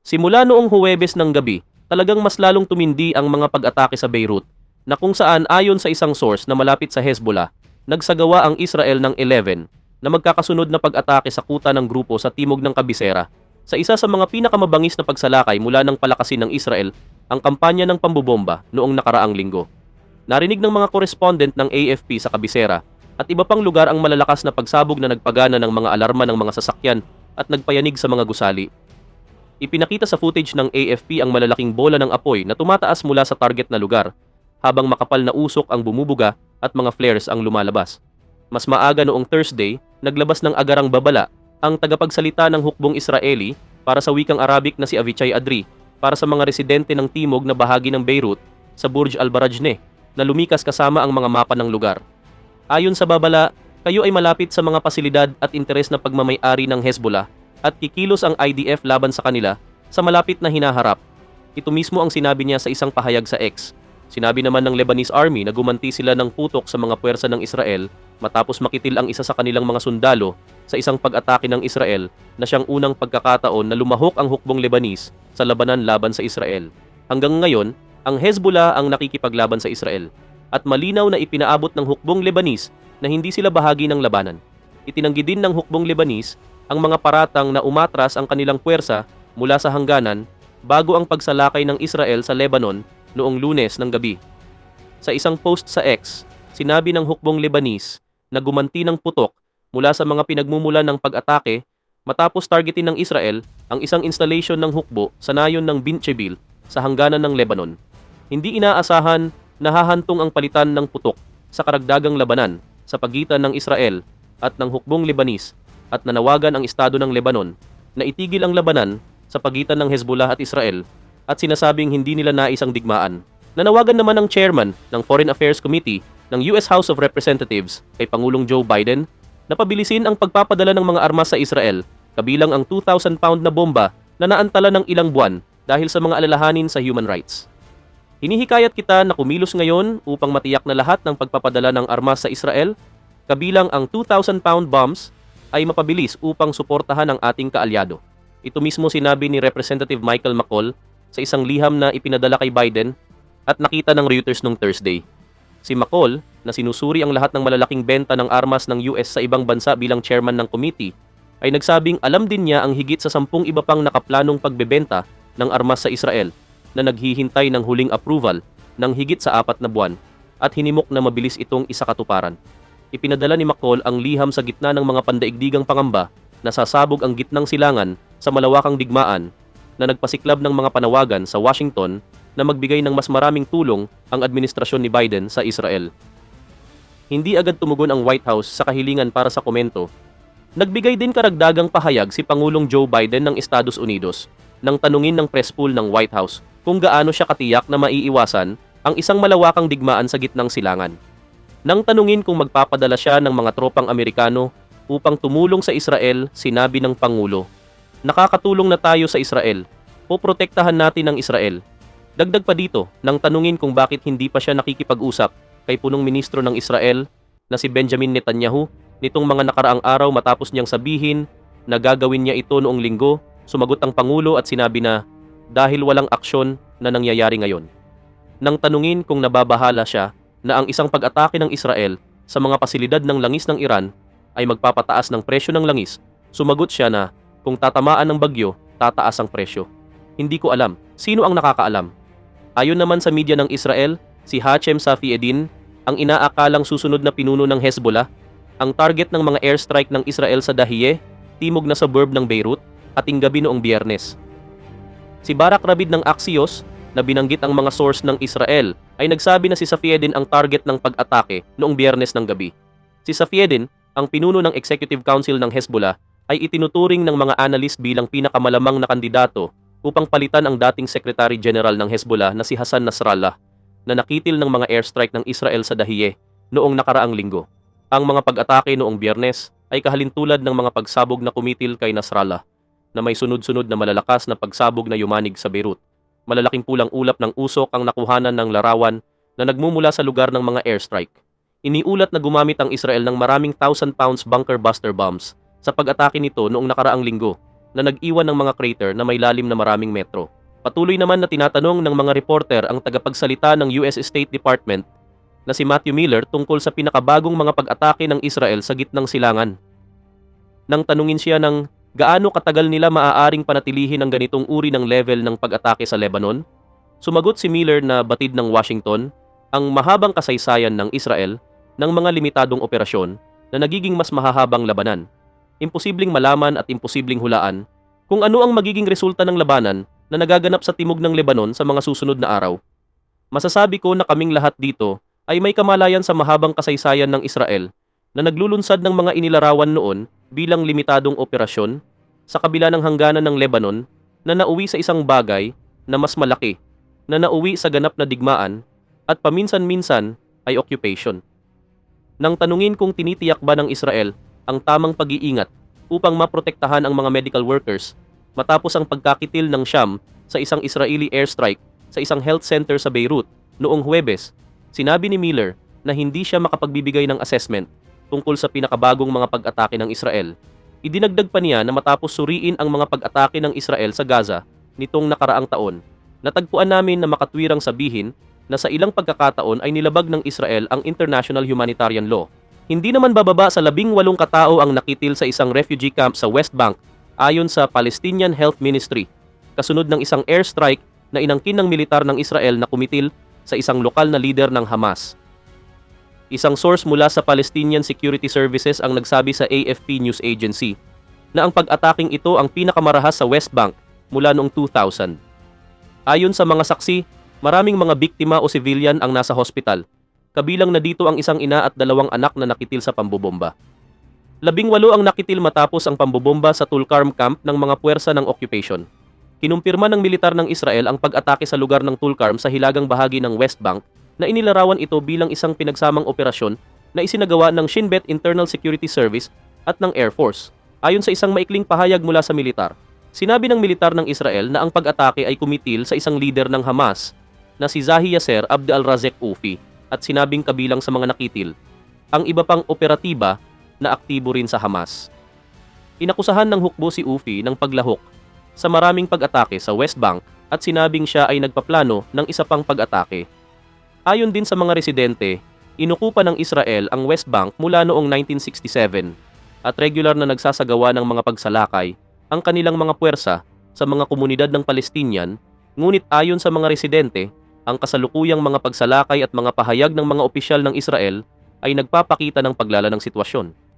Simula noong Huwebes ng gabi, talagang mas lalong tumindi ang mga pag-atake sa Beirut, na kung saan ayon sa isang source na malapit sa Hezbollah, nagsagawa ang Israel ng 11 na magkakasunod na pag-atake sa kuta ng grupo sa timog ng Kabisera, sa isa sa mga pinakamabangis na pagsalakay mula ng palakasin ng Israel ang kampanya ng pambobomba noong nakaraang linggo. Narinig ng mga correspondent ng AFP sa Kabisera at iba pang lugar ang malalakas na pagsabog na nagpagana ng mga alarma ng mga sasakyan at nagpayanig sa mga gusali. Ipinakita sa footage ng AFP ang malalaking bola ng apoy na tumataas mula sa target na lugar, habang makapal na usok ang bumubuga at mga flares ang lumalabas. Mas maaga noong Thursday, naglabas ng agarang babala ang tagapagsalita ng hukbong Israeli para sa wikang Arabic na si Avichai Adri para sa mga residente ng timog na bahagi ng Beirut sa Burj al-Barajneh na lumikas kasama ang mga mapa ng lugar. Ayon sa babala, kayo ay malapit sa mga pasilidad at interes na pagmamay-ari ng Hezbollah at kikilos ang IDF laban sa kanila sa malapit na hinaharap. Ito mismo ang sinabi niya sa isang pahayag sa X. Sinabi naman ng Lebanese Army na gumanti sila ng putok sa mga puwersa ng Israel matapos makitil ang isa sa kanilang mga sundalo sa isang pag-atake ng Israel na siyang unang pagkakataon na lumahok ang hukbong Lebanese sa labanan laban sa Israel. Hanggang ngayon, ang Hezbollah ang nakikipaglaban sa Israel at malinaw na ipinaabot ng hukbong Lebanese na hindi sila bahagi ng labanan. Itinanggi din ng hukbong Lebanese ang mga paratang na umatras ang kanilang puwersa mula sa hangganan bago ang pagsalakay ng Israel sa Lebanon noong Lunes ng gabi. Sa isang post sa X, sinabi ng hukbong Lebanese na gumanti ng putok mula sa mga pinagmumulan ng pag-atake matapos targetin ng Israel ang isang installation ng hukbo sa nayon ng Bint Chebil sa hangganan ng Lebanon. Hindi inaasahan na hahantong ang palitan ng putok sa karagdagang labanan sa pagitan ng Israel at ng hukbong Lebanese at nanawagan ang Estado ng Lebanon na itigil ang labanan sa pagitan ng Hezbollah at Israel at sinasabing hindi nila nais ang digmaan. Nanawagan naman ng chairman ng Foreign Affairs Committee ng US House of Representatives kay Pangulong Joe Biden na pabilisin ang pagpapadala ng mga armas sa Israel, kabilang ang 2,000 pound na bomba na naantala ng ilang buwan dahil sa mga alalahanin sa human rights. Hinihikayat kita na kumilos ngayon upang matiyak na lahat ng pagpapadala ng armas sa Israel, kabilang ang 2,000 pound bombs, ay mapabilis upang suportahan ang ating kaalyado. Ito mismo sinabi ni Representative Michael McCaul sa isang liham na ipinadala kay Biden at nakita ng Reuters noong Thursday. Si McCaul, na sinusuri ang lahat ng malalaking benta ng armas ng US sa ibang bansa bilang chairman ng committee, ay nagsabing alam din niya ang higit sa 10 iba pang nakaplanong pagbebenta ng armas sa Israel na naghihintay ng huling approval ng higit sa 4 na buwan at hinimok na mabilis itong isakatuparan. Ipinadala ni McCaul ang liham sa gitna ng mga pandaigdigang pangamba na sasabog ang gitnang silangan sa malawakang digmaan na nagpasiklab ng mga panawagan sa Washington na magbigay ng mas maraming tulong ang administrasyon ni Biden sa Israel. Hindi agad tumugon ang White House sa kahilingan para sa komento. Nagbigay din karagdagang pahayag si Pangulong Joe Biden ng Estados Unidos nang tanungin ng press pool ng White House kung gaano siya katiyak na maiiwasan ang isang malawakang digmaan sa gitnang silangan. Nang tanungin kung magpapadala siya ng mga tropang Amerikano upang tumulong sa Israel, sinabi ng Pangulo, "Nakakatulong na tayo sa Israel. Poprotektahan natin ang Israel." Dagdag pa dito, nang tanungin kung bakit hindi pa siya nakikipag-usap kay punong ministro ng Israel na si Benjamin Netanyahu nitong mga nakaraang araw matapos niyang sabihin na gagawin niya ito noong linggo, sumagot ang Pangulo at sinabi na dahil walang aksyon na nangyayari ngayon. Nang tanungin kung nababahala siya na ang isang pag-atake ng Israel sa mga pasilidad ng langis ng Iran ay magpapataas ng presyo ng langis, sumagot siya na kung tatamaan ng bagyo, tataas ang presyo. Hindi ko alam. Sino ang nakakaalam? Ayon naman sa media ng Israel, si Hachem Safieddin, ang inaakalang susunod na pinuno ng Hezbollah, ang target ng mga airstrike ng Israel sa Dahiyeh, timog na suburb ng Beirut, ating gabi noong Biyernes. Si Barak Rabid ng Axios, na binanggit ang mga source ng Israel, ay nagsabi na si Safieddin ang target ng pag-atake noong Biyernes ng gabi. Si Safieddin, ang pinuno ng Executive Council ng Hezbollah, ay itinuturing ng mga analyst bilang pinakamalamang na kandidato upang palitan ang dating Secretary General ng Hezbollah na si Hassan Nasrallah, na nakitil ng mga airstrike ng Israel sa Dahiyeh noong nakaraang linggo. Ang mga pag-atake noong Biyernes ay kahalintulad ng mga pagsabog na kumitil kay Nasrallah, na may sunod-sunod na malalakas na pagsabog na yumanig sa Beirut. Malalaking pulang ulap ng usok ang nakuhanan ng larawan na nagmumula sa lugar ng mga airstrike. Iniulat na gumamit ang Israel ng maraming 1,000 pounds bunker buster bombs sa pag-atake nito noong nakaraang linggo na nag-iwan ng mga crater na may lalim na maraming metro. Patuloy naman na tinatanong ng mga reporter ang tagapagsalita ng US State Department na si Matthew Miller tungkol sa pinakabagong mga pag-atake ng Israel sa gitnang silangan. Nang tanungin siya ng gaano katagal nila maaaring panatilihin ang ganitong uri ng level ng pag-atake sa Lebanon, sumagot si Miller na batid ng Washington ang mahabang kasaysayan ng Israel ng mga limitadong operasyon na nagiging mas mahahabang labanan. Imposibleng malaman at imposibleng hulaan kung ano ang magiging resulta ng labanan na nagaganap sa timog ng Lebanon sa mga susunod na araw. Masasabi ko na kaming lahat dito ay may kamalayan sa mahabang kasaysayan ng Israel na naglulunsad ng mga inilarawan noon bilang limitadong operasyon sa kabila ng hangganan ng Lebanon na nauwi sa isang bagay na mas malaki, na nauwi sa ganap na digmaan at paminsan-minsan ay occupation. Nang tanungin kung tinitiyak ba ng Israel ang tamang pag-iingat upang maprotektahan ang mga medical workers matapos ang pagkakitil ng Sham sa isang Israeli airstrike sa isang health center sa Beirut noong Huwebes, sinabi ni Miller na hindi siya makapagbibigay ng assessment tungkol sa pinakabagong mga pag-atake ng Israel. Idinagdag pa niya na matapos suriin ang mga pag-atake ng Israel sa Gaza nitong nakaraang taon, natagpuan namin na makatwirang sabihin na sa ilang pagkakataon ay nilabag ng Israel ang international humanitarian law. Hindi naman bababa sa 18 katao ang nakitil sa isang refugee camp sa West Bank ayon sa Palestinian Health Ministry, kasunod ng isang airstrike na inangkin ng militar ng Israel na kumitil sa isang lokal na leader ng Hamas. Isang source mula sa Palestinian Security Services ang nagsabi sa AFP News Agency na ang pag-ataking ito ang pinakamarahas sa West Bank mula noong 2000. Ayon sa mga saksi, maraming mga biktima o civilian ang nasa hospital, kabilang na dito ang isang ina at 2 anak na nakitil sa pambobomba. 18 ang nakitil matapos ang pambobomba sa Tulkarm camp ng mga puwersa ng occupation. Kinumpirma ng militar ng Israel ang pag-atake sa lugar ng Tulkarm sa hilagang bahagi ng West Bank na inilarawan ito bilang isang pinagsamang operasyon na isinagawa ng Shin Bet Internal Security Service at ng Air Force. Ayon sa isang maikling pahayag mula sa militar, sinabi ng militar ng Israel na ang pag-atake ay kumitil sa isang leader ng Hamas na si Zahi Yasser Abd al-Razek Ufi at sinabing kabilang sa mga nakitil ang iba pang operatiba na aktibo rin sa Hamas. Inakusahan ng hukbo si Ufi ng paglahok sa maraming pag-atake sa West Bank at sinabing siya ay nagpaplano ng isa pang pag-atake. Ayon din sa mga residente, inukupa ng Israel ang West Bank mula noong 1967 at regular na nagsasagawa ng mga pagsalakay ang kanilang mga puwersa sa mga komunidad ng Palestinian, ngunit ayon sa mga residente, ang kasalukuyang mga pagsalakay at mga pahayag ng mga opisyal ng Israel ay nagpapakita ng paglala ng sitwasyon.